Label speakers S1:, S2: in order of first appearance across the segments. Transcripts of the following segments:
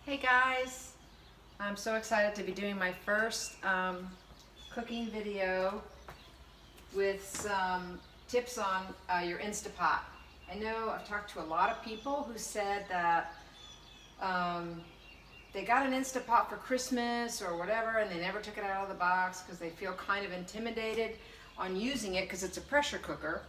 S1: Hey guys, I'm so excited to be doing my first cooking video with some tips on your Instapot. I know I've talked to a lot of people who said that they got an Instapot for Christmas or whatever and they never took it out of the box because they feel kind of intimidated on using it because it's a pressure cooker.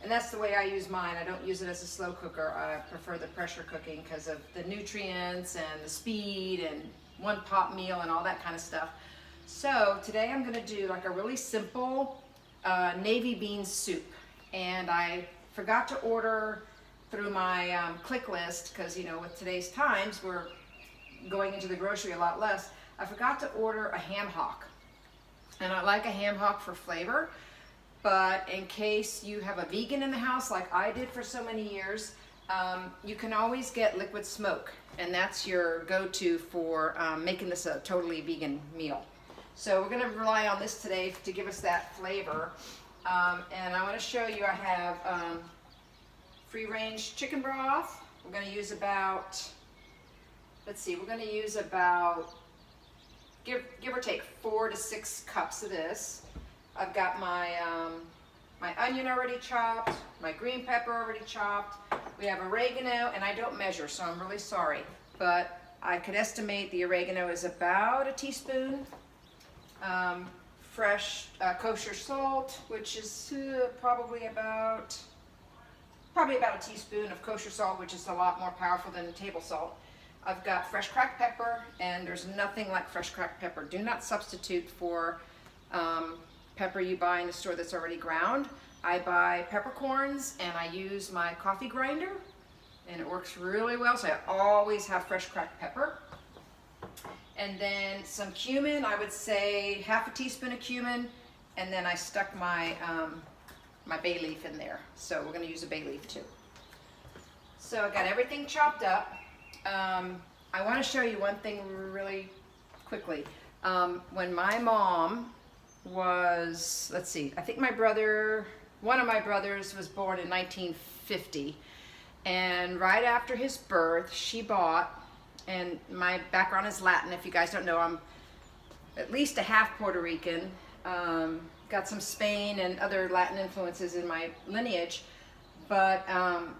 S1: And that's the way I use mine. I don't use it as a slow cooker. I prefer the pressure cooking because of the nutrients and the speed and one pot meal and all that kind of stuff. So today I'm going to do like a really simple navy bean soup. And I forgot to order through my click list because, you know, with today's times we're going into the grocery a lot less. I forgot to order a ham hock. And I like a ham hock for flavor. But in case you have a vegan in the house like I did for so many years, you can always get liquid smoke, and that's your go-to for making this a totally vegan meal. So we're going to rely on this today to give us that flavor. And I want to show you I have free-range chicken broth. We're going to use about, we're going to use about, give or take 4 to 6 cups of this. I've got my my onion already chopped, my green pepper already chopped. We have oregano, and I don't measure, so I'm really sorry. But I could estimate the oregano is about a teaspoon. Fresh kosher salt, which is probably about a teaspoon of kosher salt, which is a lot more powerful than table salt. I've got fresh cracked pepper, and there's nothing like fresh cracked pepper. Do not substitute for pepper you buy in the store that's already ground. I buy peppercorns and I use my coffee grinder and it works really well, so I always have fresh cracked pepper. And then some cumin, I would say half a teaspoon of cumin, and then I stuck my my bay leaf in there. So we're gonna use a bay leaf too. So I got everything chopped up. I wanna show you one thing really quickly. When my mom was, I think one of my brothers was born in 1950, and right after his birth she bought, and my background is Latin, if you guys don't know, I'm at least a half Puerto Rican, got some Spain and other Latin influences in my lineage, but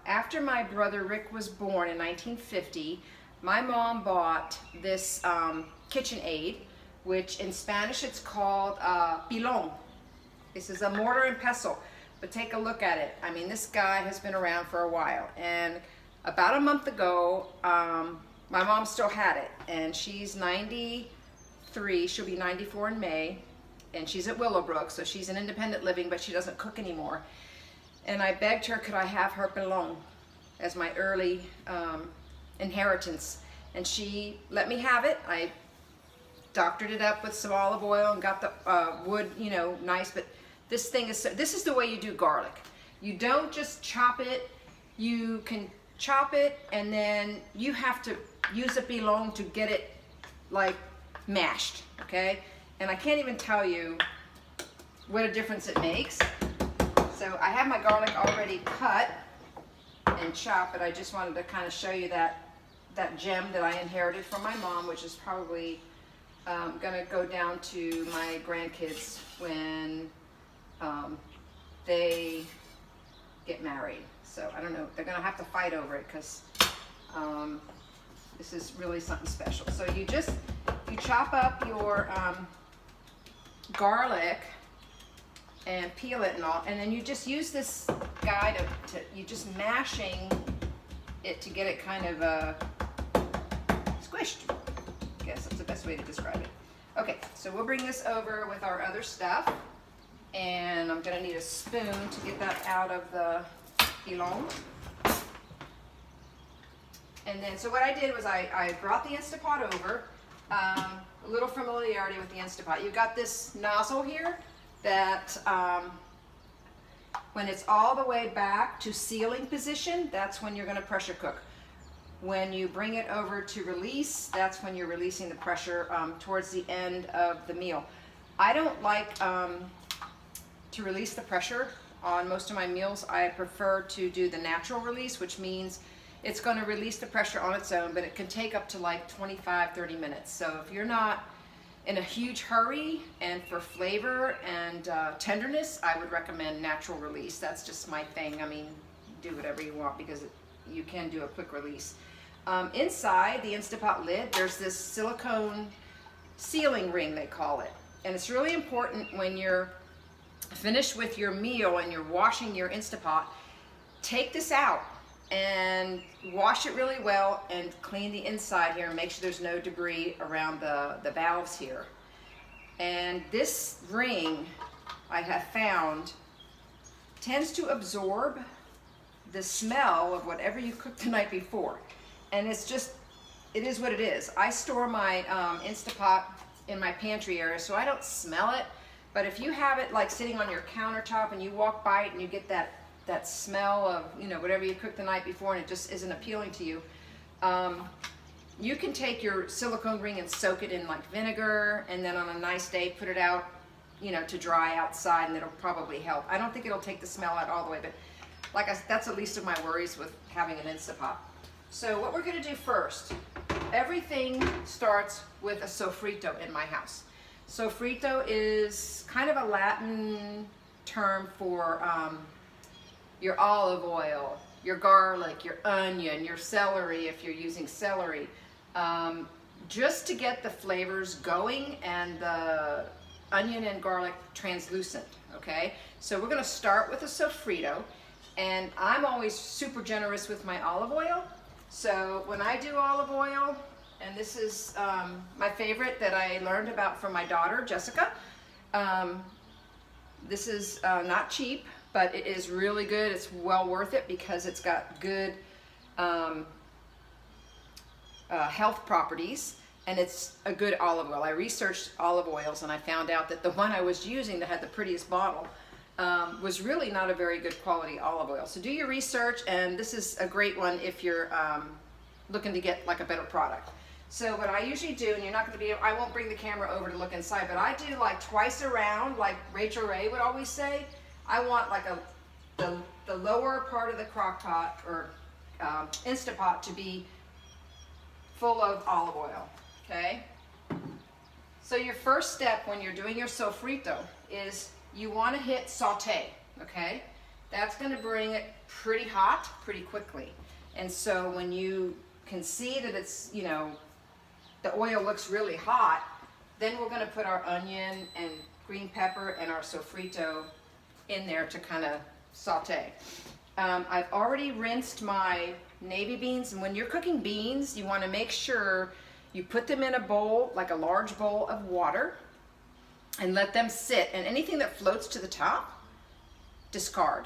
S1: after my brother Rick was born in 1950, my mom bought this KitchenAid, which in Spanish it's called pilon. This is a mortar and pestle, but take a look at it. I mean, this guy has been around for a while, and about a month ago, my mom still had it, and she's 93, she'll be 94 in May, and she's at Willowbrook, so she's in independent living, but she doesn't cook anymore. And I begged her, could I have her pilon as my early inheritance, and she let me have it. I doctored it up with some olive oil and got the wood, you know, nice. But this thing is, this is the way you do garlic. You don't just chop it. You can chop it and then you have to use a pilon to get it like mashed, okay? And I can't even tell you what a difference it makes. So I have my garlic already cut and chopped, but I just wanted to kind of show you that gem that I inherited from my mom, which is probably gonna go down to my grandkids when they get married. So I don't know, they're gonna have to fight over it because this is really something special. So you chop up your garlic and peel it and all, and then you just use this guy you just mashing it to get it kind of squished. I guess that's the best way to describe it. Okay, so we'll bring this over with our other stuff, and I'm gonna need a spoon to get that out of the pilon. And then, so what I did was I brought the Instapot over, a little familiarity with the Instapot. You've got this nozzle here that when it's all the way back to sealing position, that's when you're gonna pressure cook. When you bring it over to release, that's when you're releasing the pressure towards the end of the meal. I don't like to release the pressure on most of my meals. I prefer to do the natural release, which means it's going to release the pressure on its own, but it can take up to like 25-30 minutes. So if you're not in a huge hurry and for flavor and tenderness, I would recommend natural release. That's just my thing. I mean, do whatever you want because you can do a quick release. Inside the Instapot lid, there's this silicone sealing ring, they call it. And it's really important when you're finished with your meal and you're washing your Instapot, take this out and wash it really well and clean the inside here and make sure there's no debris around the valves here. And this ring, I have found, tends to absorb the smell of whatever you cooked the night before. And it's just, it is what it is. I store my Instapot in my pantry area so I don't smell it. But if you have it like sitting on your countertop and you walk by it and you get that smell of, you know, whatever you cooked the night before and it just isn't appealing to you, you can take your silicone ring and soak it in like vinegar, and then on a nice day put it out, you know, to dry outside, and it'll probably help. I don't think it'll take the smell out all the way, but like that's the least of my worries with having an Instapot. So what we're going to do first, everything starts with a sofrito in my house. Sofrito is kind of a Latin term for your olive oil, your garlic, your onion, your celery if you're using celery, just to get the flavors going and the onion and garlic translucent, okay? So we're going to start with a sofrito, and I'm always super generous with my olive oil. So when I do olive oil, and this is my favorite that I learned about from my daughter, Jessica. This is not cheap, but it is really good. It's well worth it because it's got good health properties, and it's a good olive oil. I researched olive oils and I found out that the one I was using that had the prettiest bottle was really not a very good quality olive oil. So do your research, and this is a great one if you're looking to get like a better product. So what I usually do, and you're not going to be, I won't bring the camera over to look inside, but I do like twice around, like Rachel Ray would always say. I want like the lower part of the crock pot or Instapot to be full of olive oil, okay? So your first step when you're doing your sofrito is you want to hit saute, okay? That's going to bring it pretty hot pretty quickly. And so when you can see that it's, you know, the oil looks really hot, then we're going to put our onion and green pepper and our sofrito in there to kind of saute. I've already rinsed my navy beans, and when you're cooking beans, you want to make sure you put them in a bowl, like a large bowl of water, and let them sit, and anything that floats to the top, discard.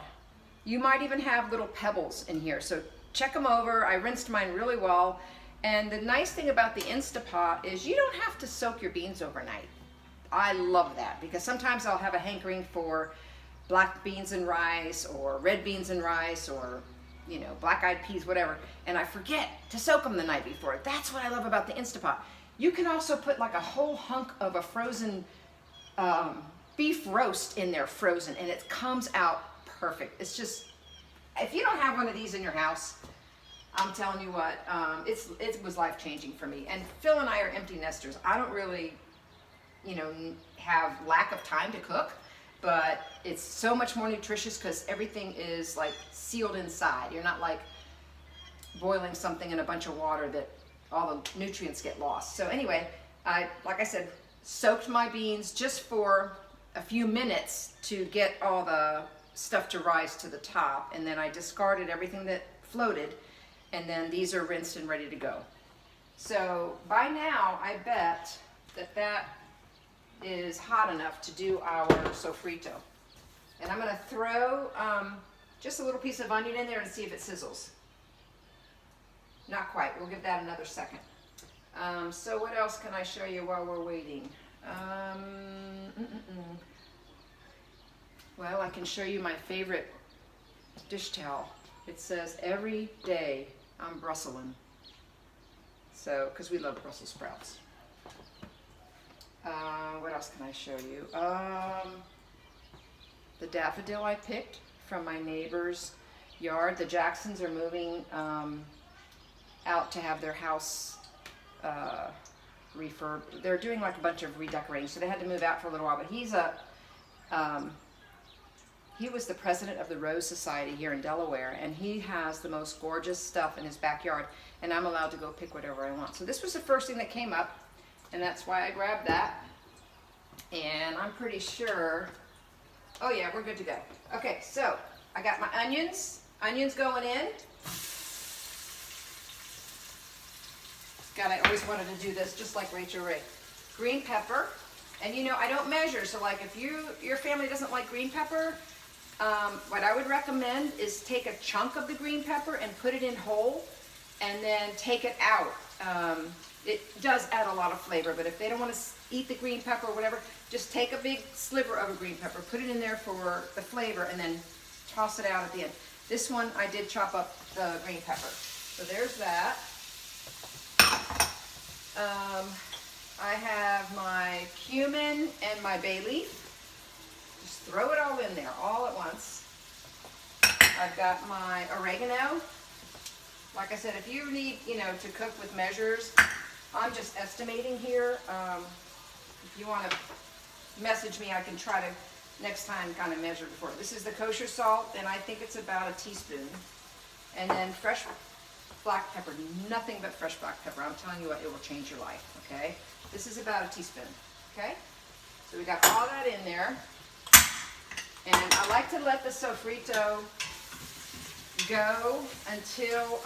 S1: You might even have little pebbles in here, so check them over. I rinsed mine really well, and the nice thing about the Instapot is you don't have to soak your beans overnight. I love that because sometimes I'll have a hankering for black beans and rice or red beans and rice or, you know, black-eyed peas, whatever, and I forget to soak them the night before. That's what I love about the Instapot. You can also put like a whole hunk of a frozen beef roast in there frozen, and it comes out perfect. It's just, if you don't have one of these in your house, I'm telling you what, it was life-changing for me. And Phil and I are empty nesters. I don't really, you know, have lack of time to cook, but it's so much more nutritious because everything is like sealed inside. You're not like boiling something in a bunch of water that all the nutrients get lost. So anyway, like I said, soaked my beans just for a few minutes to get all the stuff to rise to the top, and then I discarded everything that floated, and then these are rinsed and ready to go. So by now I bet that is hot enough to do our sofrito, and I'm going to throw just a little piece of onion in there and see if it sizzles. Not quite. We'll give that another second. So what else can I show you while we're waiting? Well, I can show you my favorite dish towel. It says, "Every day I'm Brusselin'." So, because we love Brussels sprouts. What else can I show you? The daffodil I picked from my neighbor's yard. The Jacksons are moving out to have their house refurb. They're doing like a bunch of redecorating, so they had to move out for a little while. But he was the president of the Rose Society here in Delaware, and he has the most gorgeous stuff in his backyard, and I'm allowed to go pick whatever I want. So this was the first thing that came up, and that's why I grabbed that. And I'm pretty sure, oh yeah, we're good to go. Okay, so I got my onions going in. God, I always wanted to do this just like Rachel Ray. Green pepper, and you know, I don't measure, so like if your family doesn't like green pepper, what I would recommend is take a chunk of the green pepper and put it in whole, and then take it out. It does add a lot of flavor, but if they don't want to eat the green pepper or whatever, just take a big sliver of a green pepper, put it in there for the flavor, and then toss it out at the end. This one, I did chop up the green pepper. So there's that. I have my cumin and my bay leaf. Just throw it all in there, all at once. I've got my oregano. Like I said, if you need, to cook with measures, I'm just estimating here. If you want to message me, I can try to next time kind of measure before. This is the kosher salt, and I think it's about a teaspoon. And then fresh black pepper, nothing but fresh black pepper. I'm telling you what, it will change your life, okay? This is about a teaspoon, okay? So we got all that in there. And I like to let the sofrito go until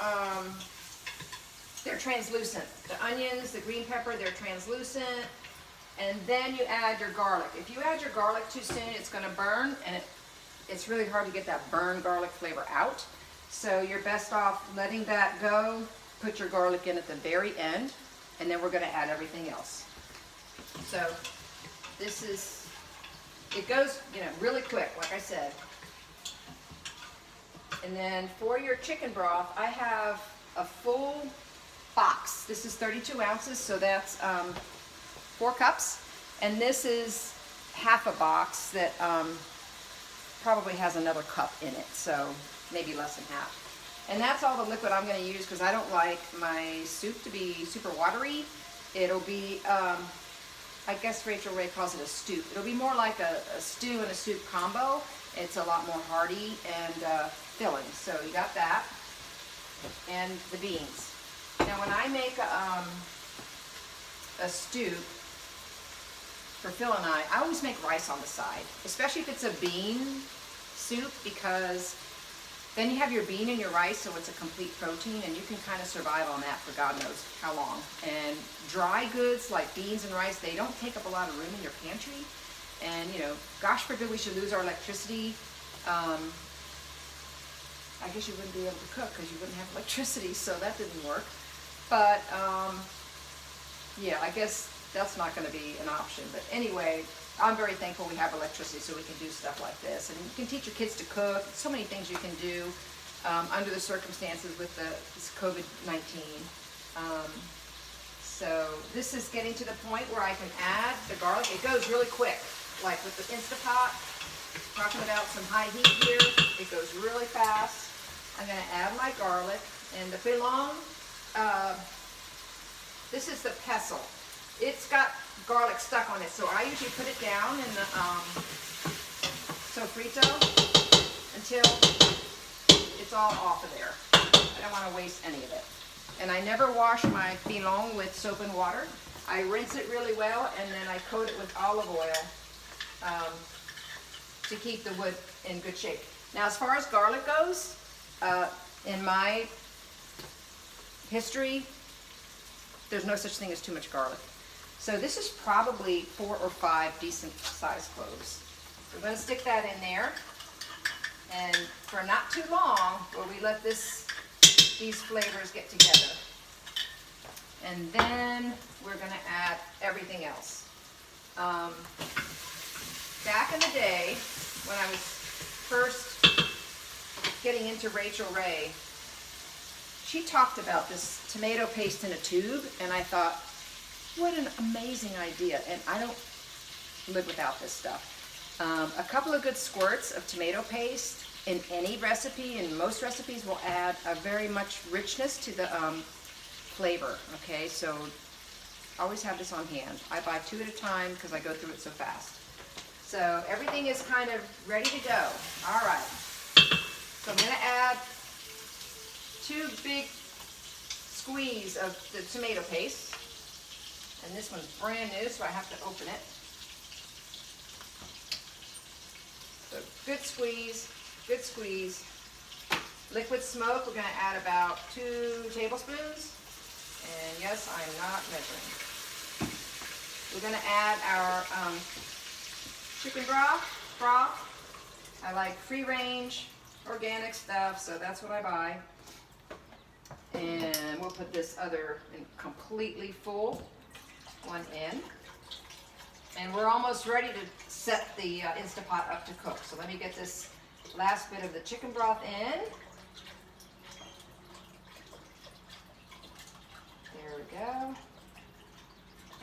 S1: they're translucent. The onions, the green pepper, they're translucent. And then you add your garlic. If you add your garlic too soon, it's gonna burn, and it's really hard to get that burned garlic flavor out. So you're best off letting that go, put your garlic in at the very end, and then we're gonna add everything else. So this is, it goes, really quick, like I said. And then for your chicken broth, I have a full box. This is 32 ounces, so that's 4 cups. And this is half a box that probably has another cup in it, so maybe less than half. And that's all the liquid I'm going to use because I don't like my soup to be super watery. It'll be, I guess Rachel Ray calls it a stew. It'll be more like a stew and a soup combo. It's a lot more hearty and filling. So you got that. And the beans. Now when I make a stew for Phil and I always make rice on the side, especially if it's a bean soup, because then you have your bean and your rice, so it's a complete protein, and you can kind of survive on that for God knows how long. And dry goods like beans and rice, they don't take up a lot of room in your pantry. And, gosh forbid we should lose our electricity. I guess you wouldn't be able to cook because you wouldn't have electricity, so that didn't work. But, yeah, I guess that's not going to be an option. But anyway, I'm very thankful we have electricity so we can do stuff like this. And you can teach your kids to cook. So many things you can do under the circumstances with this Covid-19. So this is getting to the point where I can add the garlic. It goes really quick, like with the Instapot. Talking about some high heat here. It goes really fast. I'm going to add my garlic. And the pilon, this is the pestle. It's got garlic stuck on it, so I usually put it down in the sofrito until it's all off of there. I don't want to waste any of it. And I never wash my pilon with soap and water. I rinse it really well, and then I coat it with olive oil to keep the wood in good shape. Now, as far as garlic goes, in my history, there's no such thing as too much garlic. So this is probably 4 or 5 decent sized cloves. We're going to stick that in there, and for not too long, will we let these flavors get together. And then we're going to add everything else. Back in the day, when I was first getting into Rachel Ray, she talked about this tomato paste in a tube, and I thought, what an amazing idea, and I don't live without this stuff. A couple of good squirts of tomato paste in any recipe, and most recipes will add a very much richness to the flavor, okay? So always have this on hand. I buy 2 at a time because I go through it so fast. So everything is kind of ready to go. All right. So I'm going to add 2 big squeeze of the tomato paste. And this one's brand new, so I have to open it. So good squeeze, good squeeze. Liquid smoke, we're going to add about 2 tablespoons. And yes, I'm not measuring. We're going to add our chicken broth. I like free range, organic stuff, so that's what I buy. And we'll put this other completely full one in. And we're almost ready to set the Instapot up to cook. So let me get this last bit of the chicken broth in. There we go.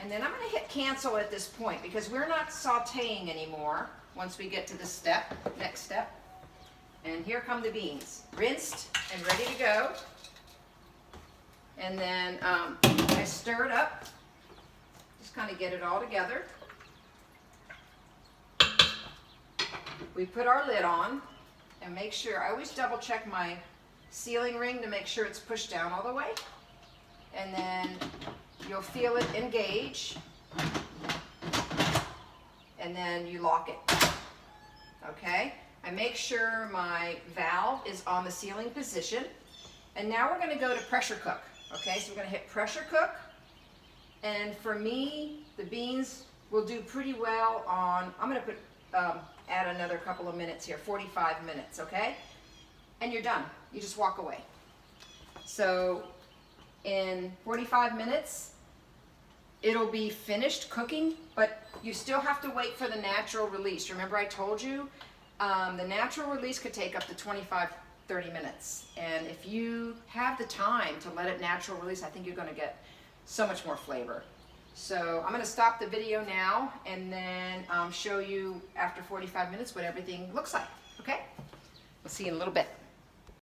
S1: And then I'm going to hit cancel at this point because we're not sauteing anymore once we get to this step, next step. And here come the beans, rinsed and ready to go. And then I stir it up, just kind of get it all together. We put our lid on and make sure, I always double check my sealing ring to make sure it's pushed down all the way. And then you'll feel it engage. And then you lock it. Okay? I make sure my valve is on the sealing position. And now we're going to go to pressure cook. Okay, so we're going to hit pressure cook. And for me, the beans will do pretty well on, I'm going to put, add another couple of minutes here, 45 minutes, okay? And you're done. You just walk away. So in 45 minutes, it'll be finished cooking, but you still have to wait for the natural release. Remember I told you, the natural release could take up to 25, 30 minutes. And if you have the time to let it natural release, I think you're going to get so much more flavor. So I'm going to stop the video now and then show you after 45 minutes what everything looks like. Okay? We'll see you in a little bit.